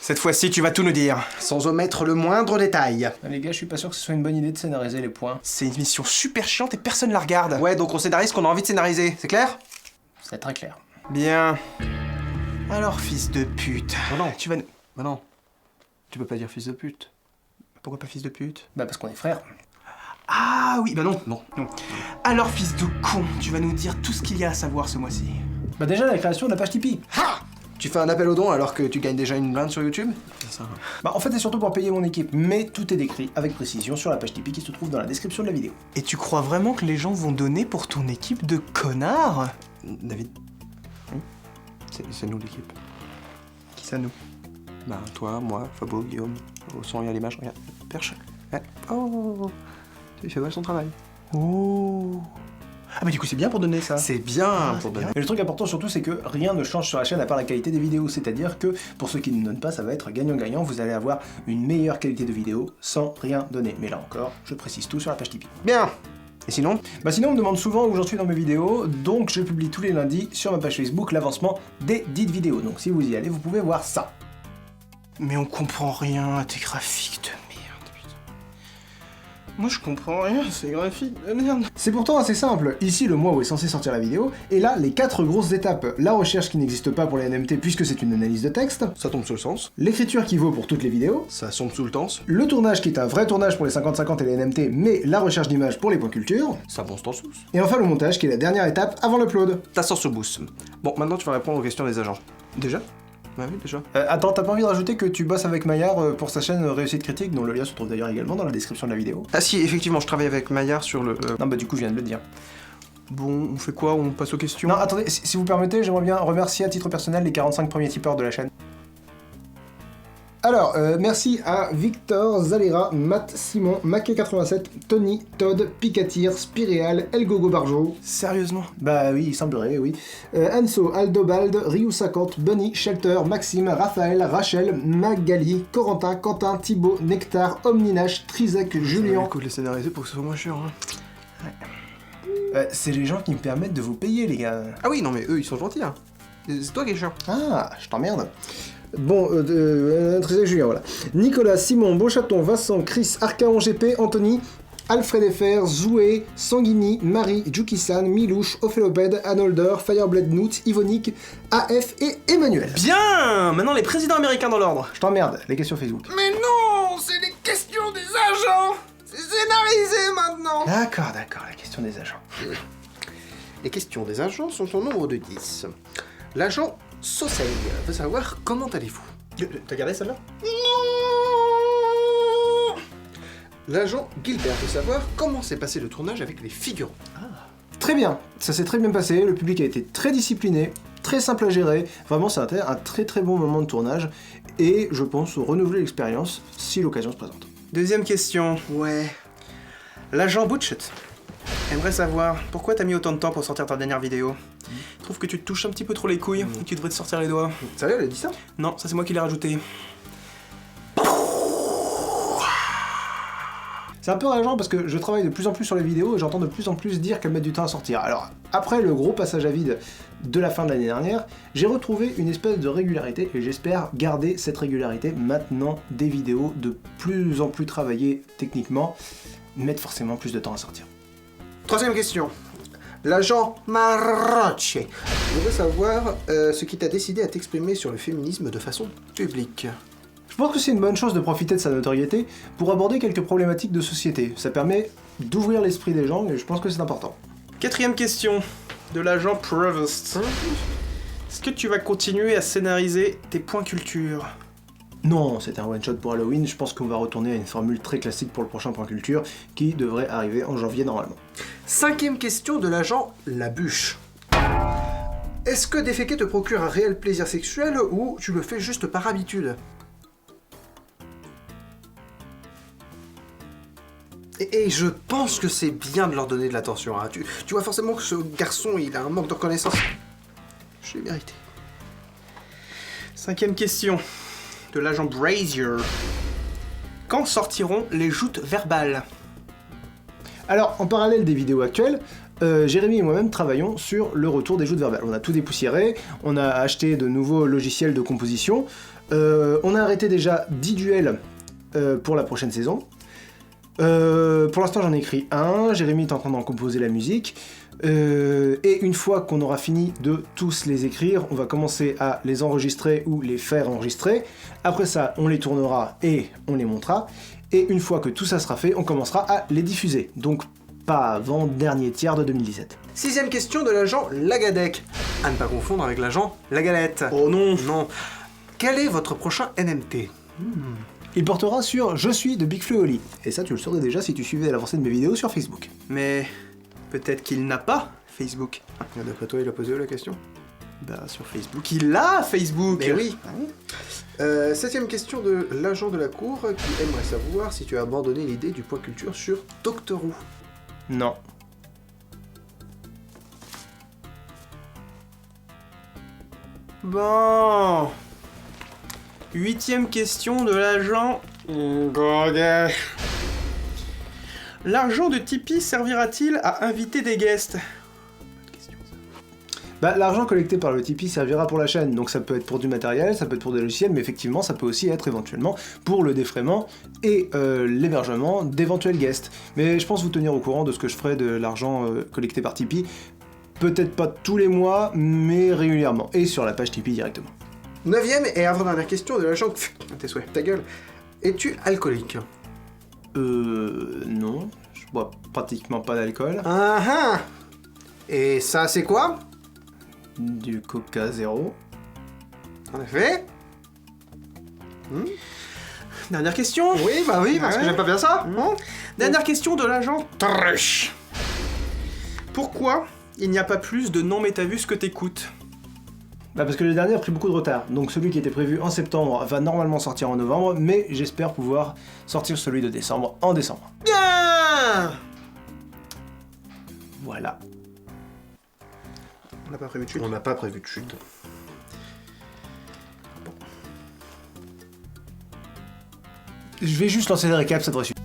Cette fois-ci, tu vas tout nous dire, sans omettre le moindre détail. Les gars, je suis pas sûr que ce soit une bonne idée de scénariser les points. C'est une mission super chiante et personne la regarde. Ouais, donc on scénarise ce qu'on a envie de scénariser, c'est clair? C'est très clair. Bien. Alors, fils de pute. Oh non. Tu vas nous... Bah non. Tu peux pas dire fils de pute. Pourquoi pas fils de pute? Bah parce qu'on est frères. Ah oui, bah non. Non. Alors, fils de con, tu vas nous dire tout ce qu'il y a à savoir ce mois-ci. Bah déjà la création de la page Tipeee. Ha! Tu fais un appel aux dons alors que tu gagnes déjà une blinde sur YouTube? C'est ça. Bah en fait c'est surtout pour payer mon équipe, mais tout est décrit avec précision sur la page Tipeee qui se trouve dans la description de la vidéo. Et tu crois vraiment que les gens vont donner pour ton équipe de connards? David. C'est nous l'équipe. Qui ça, nous? Bah toi, moi, Fabo, Guillaume. Au son, il y a l'image, regarde. Perche. Ouais. Oh. Il fait mal son travail. Oh. Ah mais du coup c'est bien pour donner ça. C'est bien pour donner. Et le truc important surtout c'est que rien ne change sur la chaîne à part la qualité des vidéos, c'est-à-dire que pour ceux qui ne donnent pas ça va être gagnant-gagnant, vous allez avoir une meilleure qualité de vidéo sans rien donner. Mais là encore, je précise tout sur la page Tipeee. Bien. Et sinon? Bah sinon on me demande souvent où j'en suis dans mes vidéos, donc je publie tous les lundis sur ma page Facebook l'avancement des dites vidéos. Donc si vous y allez, vous pouvez voir ça. Mais on comprend rien à tes graphiques de merde, putain. Moi je comprends rien à ces graphiques de merde. C'est pourtant assez simple. Ici, le mois où est censé sortir la vidéo, et là, les 4 grosses étapes. La recherche qui n'existe pas pour les NMT puisque c'est une analyse de texte, Ça tombe sous le sens. l'écriture qui vaut pour toutes les vidéos, Ça tombe sous le temps. le tournage qui est un vrai tournage pour les 50-50 et les NMT, mais la recherche d'images pour les points culture, Ça bon dans sous. et enfin le montage qui est la dernière étape avant l'upload. Ta source au boost. Bon, maintenant tu vas répondre aux questions des agents. Déjà? Bah oui, déjà. Attends, t'as pas envie de rajouter que tu bosses avec Maillard pour sa chaîne Réussite Critique, dont le lien se trouve d'ailleurs également dans la description de la vidéo? Ah si, effectivement, je travaille avec Maillard sur le... Non bah du coup je viens de le dire. Bon, on fait quoi? On passe aux questions? Non attendez, si vous permettez, j'aimerais bien remercier à titre personnel les 45 premiers tipeurs de la chaîne. Alors, merci à Victor, Zalera, Matt, Simon, Maquet87, Tony, Todd, Picatir, Spiréal, Elgogo Barjo. Sérieusement? Bah oui, il semblerait, oui. Anso, Aldobald, Ryu50, Bunny, Shelter, Maxime, Raphaël, Rachel, Magali, Corentin, Quentin, Thibaut, Nectar, Omninash, Trizek, Julien. Du coup, de les scénariser pour que ce soit moins chiant. Hein. C'est les gens qui me permettent de vous payer, les gars. Ah oui, non mais eux, ils sont gentils, hein. C'est toi qui es chiant. Ah, je t'emmerde. Bon, Trizek, Julien, voilà. Nicolas, Simon, Beauchaton, Vincent, Chris, Archaon GP, Anthony, Alfred FR, Zoué, Sanguini, Marie, Juki-san, Milouche, Opheloped, Anolder, Fireblade Noot, Ivonique, AF et Emmanuel. Bien! Maintenant les présidents américains dans l'ordre. Je t'emmerde, les questions Facebook. Mais non! C'est les questions des agents! C'est scénarisé maintenant! D'accord, la question des agents. Les questions des agents sont au nombre de 10. L'agent Sosei veut savoir comment allez-vous. T'as gardé celle-là? L'agent Gilbert veut savoir comment s'est passé le tournage avec les figurants. Très bien, ça s'est très bien passé, le public a été très discipliné, très simple à gérer, vraiment ça a été un très très bon moment de tournage, et je pense renouveler l'expérience si l'occasion se présente. Deuxième question. Ouais. L'agent Butchett aimerait savoir pourquoi t'as mis autant de temps pour sortir ta dernière vidéo. Je trouve que tu te touches un petit peu trop les couilles et que tu devrais te sortir les doigts. Sérieux, elle a dit ça? Non, ça c'est moi qui l'ai rajouté. C'est un peu rageant parce que je travaille de plus en plus sur les vidéos et j'entends de plus en plus dire qu'elles mettent du temps à sortir. Alors, après le gros passage à vide de la fin de l'année dernière, j'ai retrouvé une espèce de régularité et j'espère garder cette régularité maintenant. Des vidéos de plus en plus travaillées techniquement mettent forcément plus de temps à sortir. Troisième question. L'agent Marocci veut savoir ce qui t'a décidé à t'exprimer sur le féminisme de façon publique. Je pense que c'est une bonne chose de profiter de sa notoriété pour aborder quelques problématiques de société. Ça permet d'ouvrir l'esprit des gens et je pense que c'est important. Quatrième question de l'agent Provost. Est-ce que tu vas continuer à scénariser tes points culture? Non, c'était un one-shot pour Halloween, je pense qu'on va retourner à une formule très classique pour le prochain point culture qui devrait arriver en janvier normalement. Cinquième question de l'agent La Bûche. Est-ce que déféquer te procure un réel plaisir sexuel ou tu le fais juste par habitude? Et je pense que c'est bien de leur donner de l'attention. Hein. Tu vois forcément que ce garçon, il a un manque de reconnaissance. Je l'ai mérité. Cinquième question de l'agent Brazier. Quand sortiront les joutes verbales? Alors, en parallèle des vidéos actuelles, Jérémy et moi-même travaillons sur le retour des joutes verbales. On a tout dépoussiéré, on a acheté de nouveaux logiciels de composition, On a arrêté déjà 10 duels pour la prochaine saison. Pour l'instant j'en ai écrit un, Jérémy est en train d'en composer la musique. Et une fois qu'on aura fini de tous les écrire, on va commencer à les enregistrer ou les faire enregistrer. Après ça, on les tournera et on les montera. Et une fois que tout ça sera fait, on commencera à les diffuser. Donc pas avant dernier tiers de 2017. 6ème question de l'agent Lagadec. À ne pas confondre avec l'agent Lagalette. Oh non. Non. Quel est votre prochain NMT? Il portera sur Je suis de Big Flo et Oli. Et ça, tu le saurais déjà si tu suivais l'avancée de mes vidéos sur Facebook. Mais peut-être qu'il n'a pas Facebook. D'après toi, il a posé où la question? Bah sur Facebook, il a Facebook. Mais oui. 7ème question de l'agent de la cour qui aimerait savoir si tu as abandonné l'idée du point culture sur Doctor Who. Non. Bon. 8ème question de l'agent. L'argent de Tipeee servira-t-il à inviter des guests? Bah, l'argent collecté par le Tipeee servira pour la chaîne, donc ça peut être pour du matériel, ça peut être pour des logiciels, mais effectivement ça peut aussi être éventuellement pour le défraiement et l'hébergement d'éventuels guests. Mais je pense vous tenir au courant de ce que je ferai de l'argent collecté par Tipeee, peut-être pas tous les mois, mais régulièrement, et sur la page Tipeee directement. 9ème et avant-dernière question de l'agent... Tes souhaits, ta gueule. Es-tu alcoolique? Non, je bois pratiquement pas d'alcool. Ah ah. Et ça, c'est quoi? Du Coca zéro. En effet. Dernière question. Oui, bah oui, parce que Ouais. j'aime pas bien ça. Dernière question de l'agent Trush. Pourquoi il n'y a pas plus de non-métavus que t'écoutes? Bah parce que le dernier a pris beaucoup de retard, donc celui qui était prévu en septembre va normalement sortir en novembre, mais j'espère pouvoir sortir celui de décembre en décembre. Bien. Voilà. On n'a pas prévu de chute. On n'a pas prévu de chute. Je vais juste lancer des récaps, ça devrait suffire.